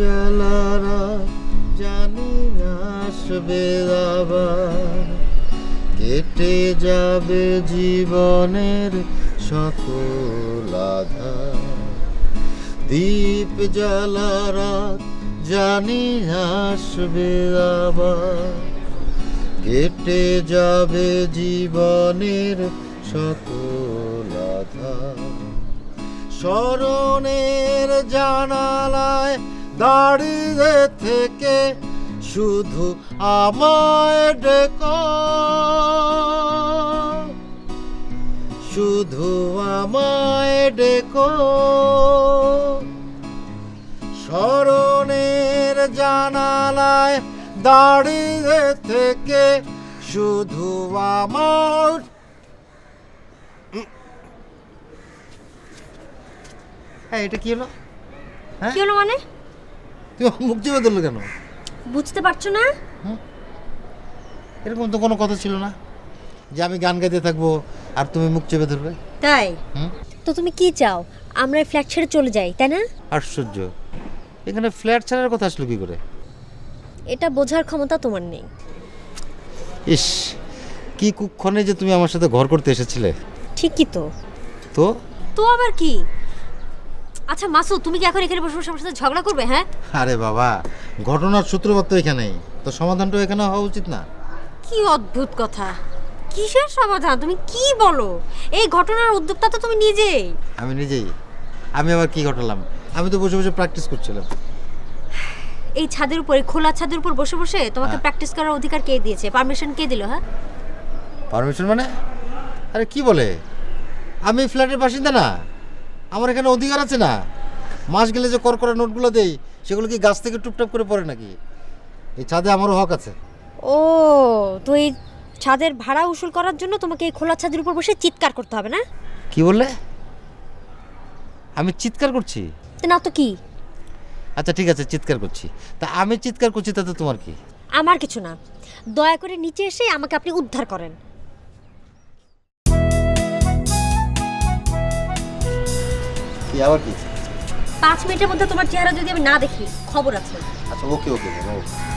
জ্বালারা জানি আসবে আবার, কেটে যাবে জীবনের সকল আধার। দীপ জ্বালারা জানি আসবে আবার, কেটে যাবে জীবনের সকল আধার। স্মরণের জানালায় দাঁড়িয়ে থেকে শুধু আমায় ডেকো, শুধু আমায় ডেকো। স্মরণের জানালায় দাঁড়িয়ে থেকে শুধু আমার। হ্যাঁ, এটা কি হলো? কি হলো মানে? তুই মুখ চেপে ধরলো কেন? বুঝতে পারছো না? এরকম তো কোনো কথা ছিল না যে আমি গান গাইতে থাকবো আর তুমি মুখ চেপে ধরবে। তাই তো তুমি কি চাও আমরা এই ফ্ল্যাট ছেড়ে চলে যাই, তাই না? আশ্চর্য, এখানে ফ্ল্যাট ছাড়ার কথা আসলো কি করে? এটা বোঝার ক্ষমতা তোমার নেই। ইস, কি কুক্ষণে যে তুমি আমার সাথে ঘর করতে এসেছিলে। ঠিকই তো। তো তো আবার কি? আচ্ছা মাসুদ, তুমি কি এখন এখানে বসে বসে আমার সাথে ঝগড়া করবে? হ্যাঁ, আরে বাবা, ঘটনার সূত্রপাত তো এখানেই, তো সমাধানটাও এখানে হওয়া উচিত না? কি অদ্ভুত কথা! কিসের সমাধান? তুমি কি বলো? এই ঘটনার উদ্যোক্তা তো তুমি নিজেই। আমি নিজেই? আমি আবার কি ঘটালাম? আমি তো বসে বসে প্র্যাকটিস করছিলাম। এই ছাদের উপরে, খোলা ছাদের উপর বসে বসে তোমাকে প্র্যাকটিস করার অধিকার কে দিয়েছে? পারমিশন কে দিল? হ্যাঁ, পারমিশন মানে? আরে কি বলে, আমি ফ্ল্যাটের বাসিন্দা না? আমার এখানে অধিকার আছে না? মাস গেলে যে করকরা নোটগুলো দেই সেগুলো কি গাছ থেকে টুপটাপ করে পড়ে নাকি? এই ছাদে আমারও হক আছে। ও, তো এই ছাদের ভাড়া উসুল করার জন্য তোমাকে এই খোলা ছাদের উপর বসে চিৎকার করতে হবে না? কি বললে? আমি চিৎকার করছি? না তো কি? আচ্ছা ঠিক আছে, চিৎকার করছি। তা আমি চিৎকার করছি তাতে তোমার কি? আমার কিছু না। দয়া করে নিচে এসে আমাকে আপনি উদ্ধার করেন। কি আবার কি? 5 মিনিটের মধ্যে তোমার চেহারা যদি আমি না দেখি, খবর আছে। আচ্ছা ওকে ওকে ওকে।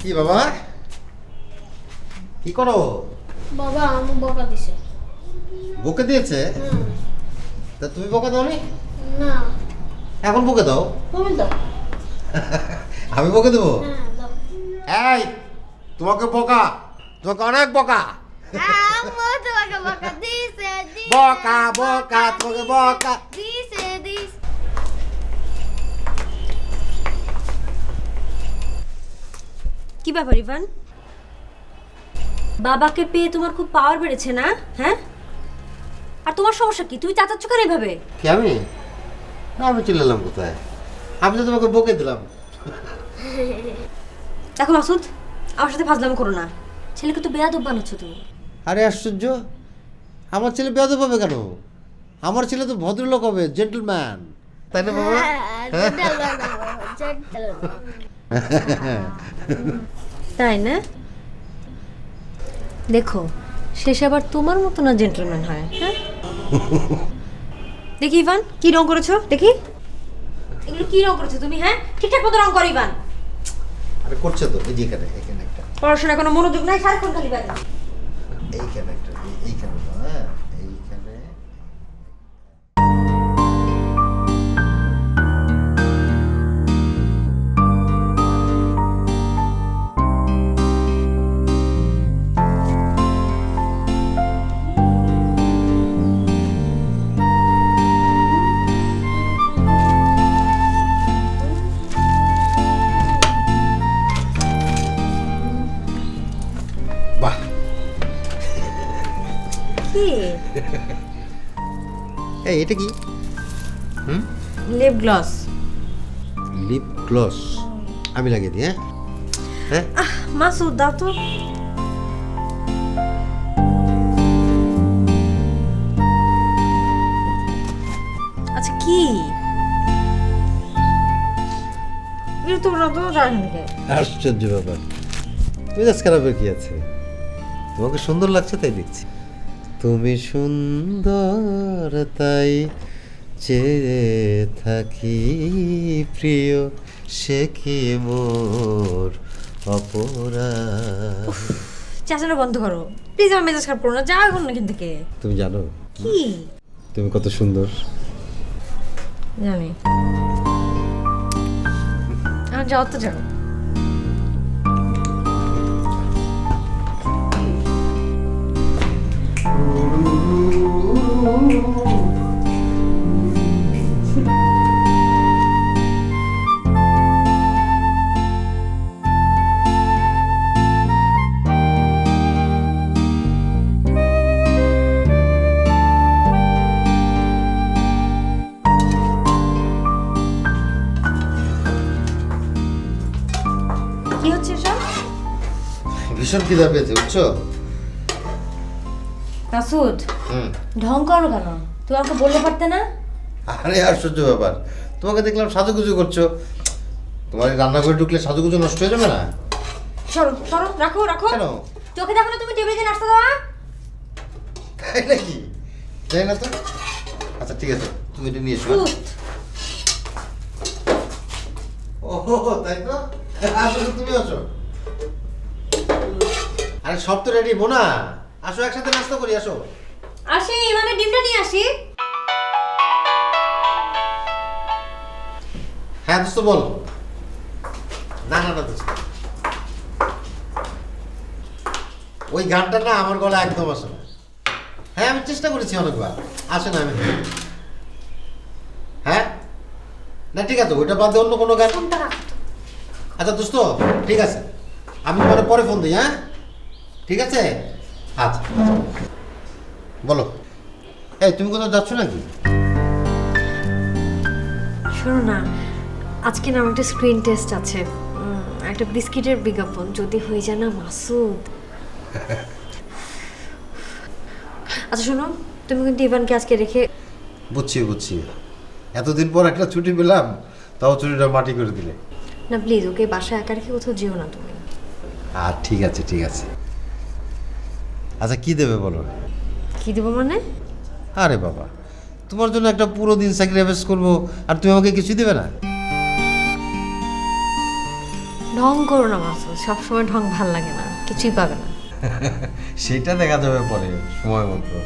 কি বাবা, কি করো? বাবা আমি বকা দিছে। বকে দিয়েছে? তা তুমি বকা দাওনি? না। এখন বকে দাও। তুমি দাও। আমি বকে দেবো? হ্যাঁ দাও। এই, তোমাকে বকা, তোমাকে অনেক বকা। আম্মু তোমাকে বকা দিছে। বকা বকা, তোমাকে বকা দিছে। কি ব্যাপার ইভান? বাবাকে পেয়ে তোমার খুব পাওয়ার বেড়েছে না? হ্যাঁ, আর তোমার সমস্যা কি? তুমি চাচাচ্ছ কেন এভাবে? কি আমি? না, আমি চলে এলাম কোথায়? আমি তো তোমাকে বকে দিলাম। দেখো মাসুদ, আমার সাথে ফাজলামো করো না। ছেলেকে তো বেয়াদব বানাচ্ছ তুমি। আরে আশ্চর্য, আমার ছেলে বেয়াদব হবে কেন? আমার ছেলে তো ভদ্রলোক হবে, জেন্টলম্যান, তাই না বাবা? তাই না? দেখো শেষে আবার তোমার মতো না জেন্টলম্যান হয়। হ্যাঁ দেখি ইভান, কি রং করেছো দেখি। এগুলো কি রং করেছো তুমি? হ্যাঁ ঠিকঠাক মতো রং করো ইভান। আরে করছে তো, এই যে এখানে একটা, পড়াশোনা কোনো মনোযোগ নাই, সারাক্ষণ খালি বাজে। এইখানে একটা, এইখানে, হ্যাঁ এইখানে। বাহ, কি এই এটা কি? Lip gloss. লিপ গ্লস আমি লাগিয়ে দিই। হ্যাঁ হ্যাঁ, মাসুদ দাও তো। আচ্ছা কি তো আশ্চর্য ব্যাপার, মেজাজ খারাপের কি আছে? তোমাকে সুন্দর লাগছে তাই দেখছি। তুমি সুন্দর তাই চেয়ে থাকি প্রিয়, সে কি মোর অপরাধ। চাচানো বন্ধ করো প্লিজ, আমার মেজাজ খারাপ করো না, যাও এখন এখান থেকে। তুমি জানো কি? তুমি কত সুন্দর। জানি। যাও তো যাও। কি হচ্ছে সব? ভীষণ খিদা পেয়েছে বুঝছো? মাসুদ ঢং করো কেন? তুমি আমাকে বলতে পারতে না? আরে আশ্চর্য ব্যাপার, তোমাকে দেখলাম সাজুগুজু করছো। তোমার এই রান্নাঘরে ঢুকলে সাজুগুজু নষ্ট হয়ে যাবে না? সরো সরো, রাখো রাখো। কেন? চোখে দেখো না তুমি টেবিলে যে নাস্তা দেওয়া? তাই নাকি? জানি না তো। আচ্ছা ঠিক আছে, তুমি এটা নিয়ে এসো। ওহো তাই তো, আসো তুমি আসো। আরে সব তো রেডি বোনা, আসো একসাথে নাস্তা করি, আসো। আসি, মানে ডিমটা নিয়ে আসি। হ্যাঁ দোস্ত বল। না না না দোস্ত, ওই গানটা না আমার গলা একদম আসে না। হ্যাঁ আমি চেষ্টা করেছি অনেকবার, আসে না। আমি হ্যাঁ না ঠিক আছে, ওইটা বাদে অন্য কোনো গান। আচ্ছা দোস্ত ঠিক আছে, আমি তোমার পরে ফোন দিই। হ্যাঁ ঠিক আছে, আচ্ছা বলো। এই তুমি কোথাও যাচ্ছ নাকি? শোনো না, আজকে না আমার একটা স্ক্রিন টেস্ট আছে, একটা বিস্কিটের বিজ্ঞাপন, যদি হয়ে যায় না মাসুদ। আচ্ছা শোনো, তুমি কিন্তু ইভানকে আজকে রেখে। বুঝছি বুঝছি, এতদিন পর একটা ছুটি পেলাম, তাও ছুটিটা মাটি করে দিলে। না প্লিজ, ওকে বাসায় একা রেখে কোথাও যেও না তুমি। আর ঠিক আছে ঠিক আছে। আচ্ছা কি দেবে বলো? কি দেবো মানে? আরে বাবা, তোমার জন্য একটা পুরো দিন স্যাক্রিফাইস করবো, আর তুমি আমাকে কিছু দেবে না? ঢং করো না মাসুদ, সবসময় ঢং ভাল লাগে না, কিছুই পাবে না। সেটা দেখা যাবে পরে সময় মতো।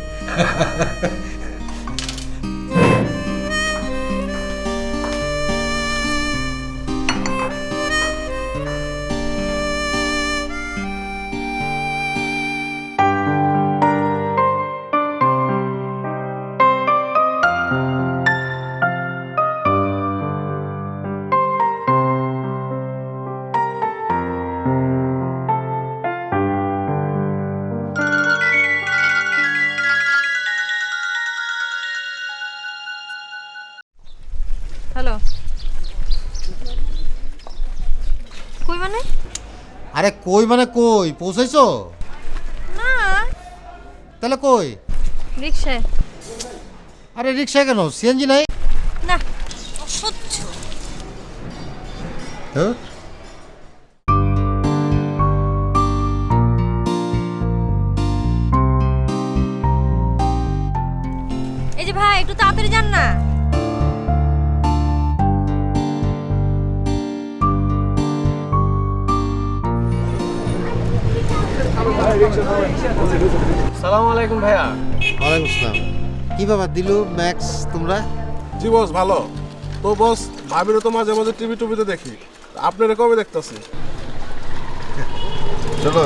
হ্যালো, কই মানে? আরে কই মানে কই, পৌঁছাইছো? না, তাহলে কই? রিকশায়। আরে রিক্সায় কেন, সিএনজি নাই? না, অসহ্য। হ্যাঁ? এই যে ভাই, একটু তাড়াতাড়ি যান না। সালাম আলাইকুম ভাইয়া। ওয়ালাইকুম আসসালাম। কি বাবা দিলু, ম্যাক্স, তোমরা? জি বস ভালো। তো বস ভাবিরও তো মাঝে মাঝে টিভিতে দেখি, আপনারা কবে দেখতেছি? শোনো,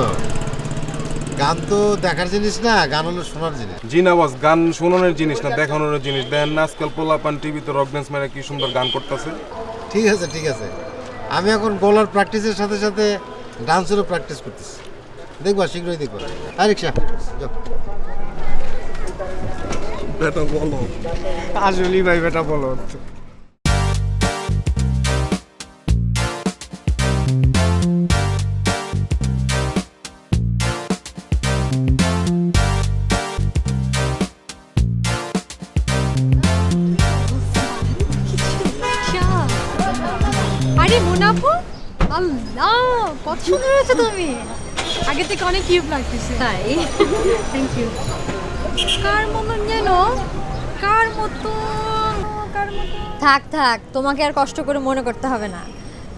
গান তো দেখার জিনিস না, গান হলো শোনার জিনিস। জি না বস, গান শোনানোর জিনিস না, দেখানোর জিনিস। দেন না আজকাল পোলাপান টিভিতে রক ড্যান্স মেরে কি সুন্দর গান করতেছে। ঠিক আছে ঠিক আছে, আমি এখন গলার প্র্যাকটিসের সাথে সাথে ডান্সেরও প্র্যাকটিস করতেছি। দেখবা, শীঘ্রই দেখবা। আর রিক্সা যাও। বেটা বলো। আসলেই ভাই বেটা বলো। আরে মোনাফু, আল্লাহ কত সুন্দর হয়েছে তুমি। আগে থেকে অনেক কিউট লাগতেছে। তাই? Thank you. কার মতন যেন, কার মতো, কার মতো। থাক থাক, তোমাকে আর কষ্ট করে মনে করতে হবে না।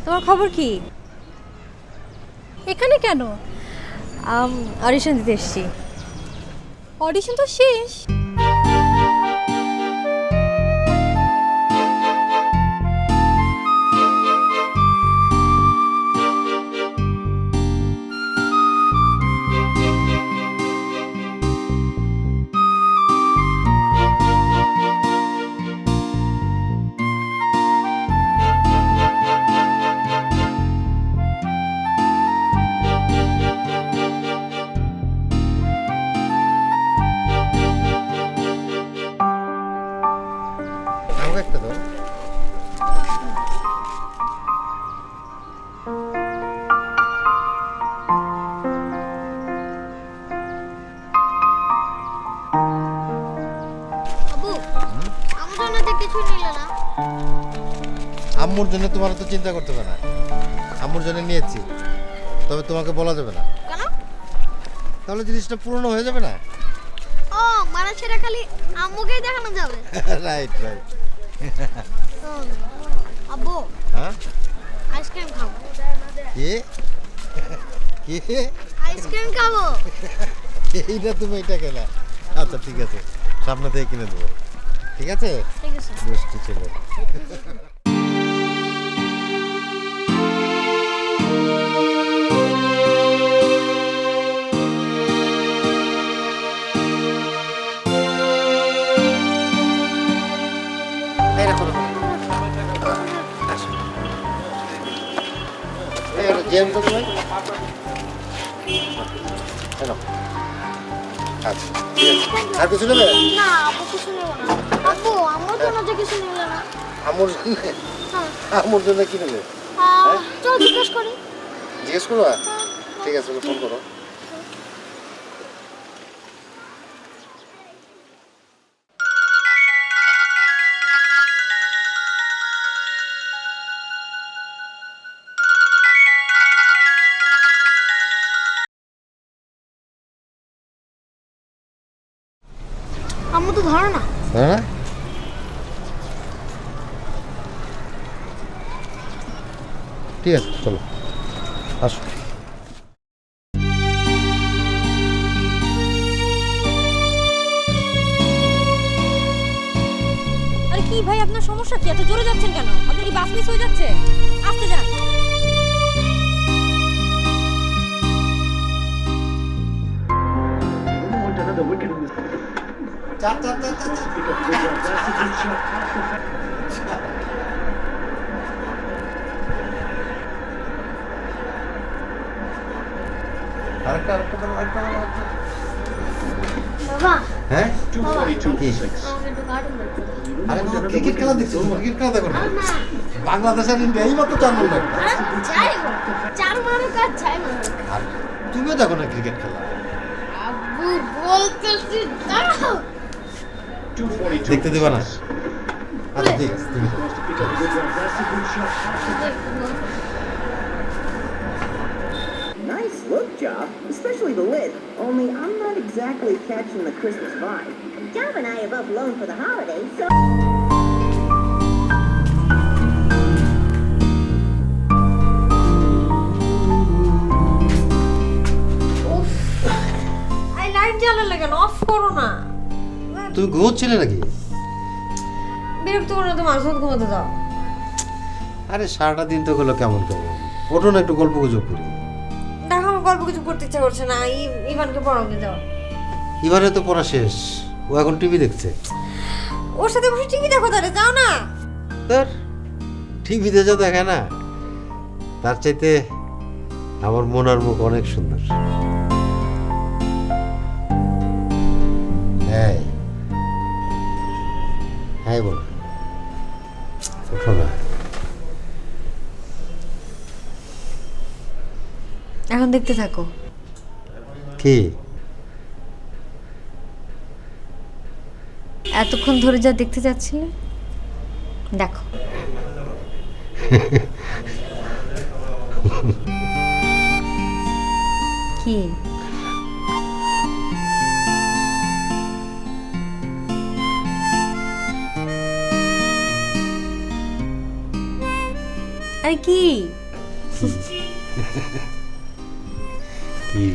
তোমার খবর কি? এখানে কেন? অডিশন দিতে এসেছি। অডিশন তো শেষ। আমাকে একটা দাও। আব্বু আমার জন্য তো কিছু নিলে না। আম্মুর জন্য তোমার তো চিন্তা করতে হবে না, আম্মুর জন্য নিয়েছি, তবে তোমাকে বলা যাবে না, কেন? তাহলে জিনিসটা পুরনো হয়ে যাবে না। ও মানে সেটা খালি আম্মুকেই দেখানো যাবে। Right right. হুম। আব্বু হ্যাঁ আইসক্রিম খাবো। কি কি আইসক্রিম খাবো। এইটা তুমি এটা কেনা? আচ্ছা ঠিক আছে, সামনে থেকে কিনে দেবো। ঠিক আছে, ঠিক আছে। মিষ্টি ছেলে। এই রাখো, রাখো। আসো। এই একটা জ্যাম তো তোমার? এই নাও। আচ্ছা, ঠিক আছে। আর কিছু নেবে? না আব্বু কিছু নেবো না। আব্বু আমার জন্য তো কিছু নিলে না। আমুর জন্য? হ্যাঁ। আমুর জন্য কি নেবে? চল জিজ্ঞেস করি। জিজ্ঞেস করবা? ঠিক আছে, ফোন করো। আম্মু তো ধরো না। হ্যাঁ, ঠিক আছে, চলো আসো। আরে কি ভাই, আপনার সমস্যা কি? এত জোরে যাচ্ছেন কেন? আপনার কি বাস মিস হয়ে যাচ্ছে? আস্তে যান। আরেকটা আরেকটা দাও, আরেকটা দাও, আরেকটা। বাবা হ্যাঁ বাবা কি? আমাকে একটু কার্টুন দেখতে দাও। আরে বাবা, ক্রিকেট খেলা দেখছো? ক্রিকেট খেলা দেখো না? না বাংলাদেশ আর ইন্ডিয়া এই মাত্র 4 নম্বর একটা। আরে যাই হোক, চার মারুক আর যাই মারুক। আর তুমিও দেখো না ক্রিকেট খেলা? আব্বু বলতেছি দাঁড়াও। দেখতে দেবা না? আচ্ছা ঠিক আছে, তুমি দেখো। Nice look, Job. Especially the lid. Only I'm not exactly catching the Christmas vibe. Job and I are both alone for the holidays, so... উফ, এই লাইট জ্বালালে কেন? অফ করো না। তুমি ঘুমোচ্ছিলে নাকি? বিরক্ত করো না, তো মাঝে ঘুমাতে দাও। আরে সারাটা দিন তো হলো কেমন কেমন। ওঠো না, একটু গল্প গুজব করি। দেখো আমার গল্প কিছু করতে ইচ্ছা করছে না। ইভানকে পড়াতে দাও। এবারে তো পড়া শেষ, ও এখন টিভি দেখছে। ওর সাথে বসে টিভি দেখো, তাহলে যাও না। তোর টিভিতে যা দেখে না, তার চাইতে আমার মনার মুখ অনেক সুন্দর। হ্যাঁ হ্যাঁ বলো, ওঠো না। এখন দেখতে থাকো। কি? এতক্ষণ ধরে যা দেখতে যাচ্ছিলে দেখো। কি? আরে কি? কি?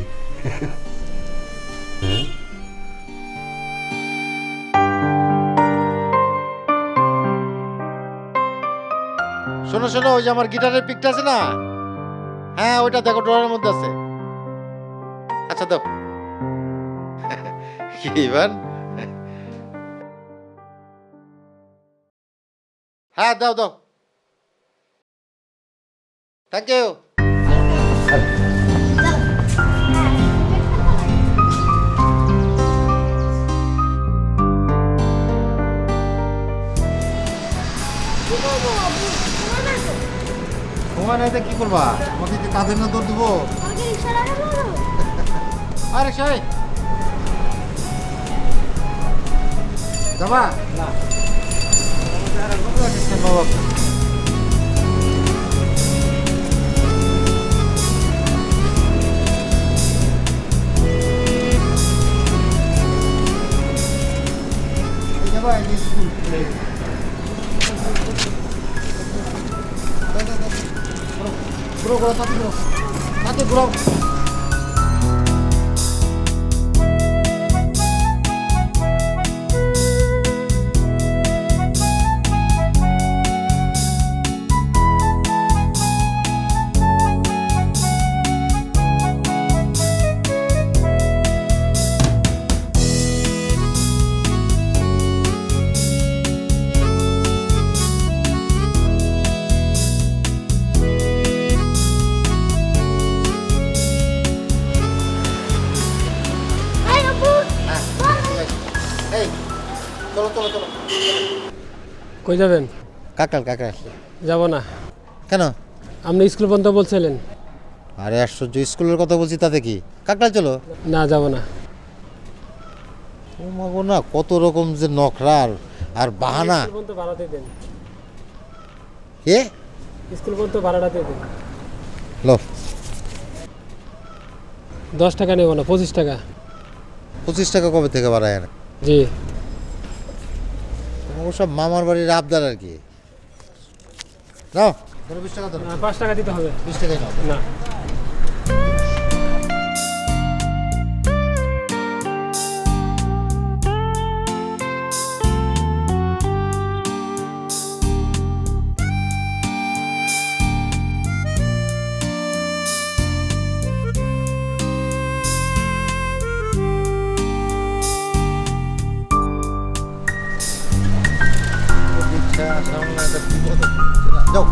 শোনো শোনো, ওই যে আমার গিটারের পিকটা আছে না, হ্যাঁ ওইটা দেখো, ড্রয়ারের মধ্যে আছে। আচ্ছা দাও। কি ইভান? হ্যাঁ দাও দাও, থ্যাংক ইউ। সময় নাই তো কি করবা? আমাকে কি কাঁধে না দৌড় দেবো? আমাকে রিকশা লাগাবো? আরে সাই যাবা না? ঘুরো ঘুরো, তাতে ঘুরো, তাতে ঘুরো। এই চলো চলো চলো। কই যাবেন? কাকাল কাকা। যাব না। কেন? আপনি স্কুল পর্যন্ত বলছিলেন। আরে আশ্চর্য, স্কুলের কথা বলছি তাতে কি? কাকড়া চলো। না যাব না। ও মাগো না, কত রকম যে নখরা আর বাহানা। স্কুল পর্যন্ত ভাড়াতে দেন। এ স্কুল পর্যন্ত ভাড়াটাতে দেন। লো 10 টাকা নেব না, 25 টাকা। 25 টাকা কবে থেকে বাড়ায় না? জি। ওসব মামার বাড়ির আবদার আর কি। নাও 20 টাকা ধরো। 5 টাকা দিতে হবে। 20 টাকাই নাও। না। যাও